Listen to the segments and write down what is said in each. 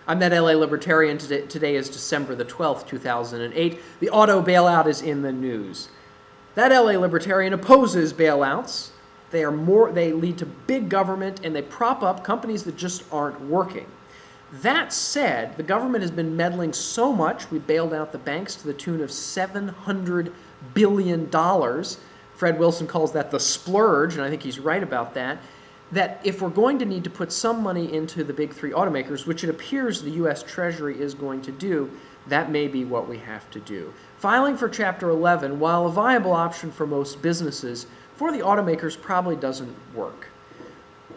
I'm That LA Libertarian. Today is December the 12th, 2008. The auto bailout is in the news. That LA Libertarian opposes bailouts. They lead to big government, and they prop up companies that just aren't working. That said, the government has been meddling so much. We bailed out the banks to the tune of $700 billion. Fred Wilson calls that the splurge, and I think he's right about that. That if we're going to need to put some money into the big three automakers, which it appears the U.S. Treasury is going to do, that may be what we have to do. Filing for Chapter 11, while a viable option for most businesses, for the automakers probably doesn't work.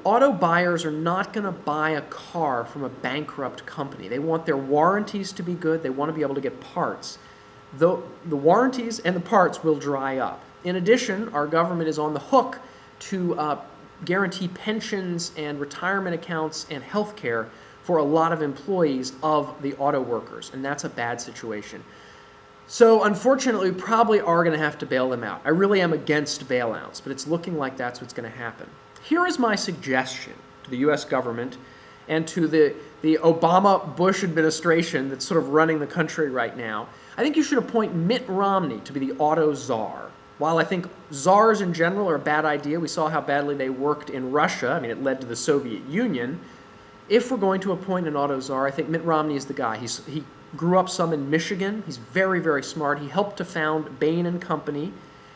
Auto buyers are not going to buy a car from a bankrupt company. They want their warranties to be good. They want to be able to get parts. Though the warranties and the parts will dry up. In addition, our government is on the hook to guarantee pensions and retirement accounts and health care for a lot of employees of the auto workers, and that's a bad situation. So unfortunately, we probably are going to have to bail them out. I really am against bailouts, but it's looking like that's what's going to happen. Here is my suggestion to the U.S. government and to the Obama-Bush administration that's sort of running the country right now. I think you should appoint Mitt Romney to be the auto czar. While I think czars in general are a bad idea, we saw how badly they worked in Russia. I mean, it led to the Soviet Union. If we're going to appoint an auto czar, I think Mitt Romney is the guy. He grew up some in Michigan. He's very, very smart. He helped to found Bain & Company,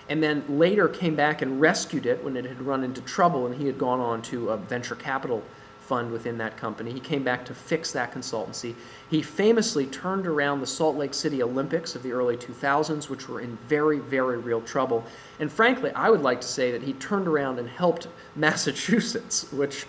and then later came back and rescued it when it had run into trouble, and he had gone on to a venture capital fund within that company. He came back to fix that consultancy. He famously turned around the Salt Lake City Olympics of the early 2000s, which were in very, very real trouble. And frankly, I would like to say that he turned around and helped Massachusetts, which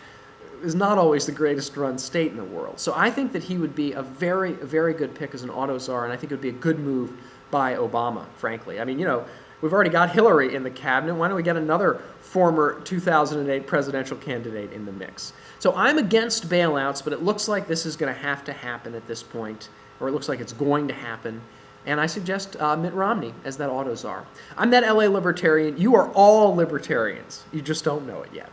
is not always the greatest run state in the world. So I think that he would be a very, very good pick as an auto czar, and I think it would be a good move by Obama, frankly. I mean, you know, we've already got Hillary in the cabinet. Why don't we get another former 2008 presidential candidate in the mix? So I'm against bailouts, but it looks like this is going to have to happen at this point, or it looks like it's going to happen. And I suggest Mitt Romney as that auto czar. I'm That LA Libertarian. You are all libertarians. You just don't know it yet.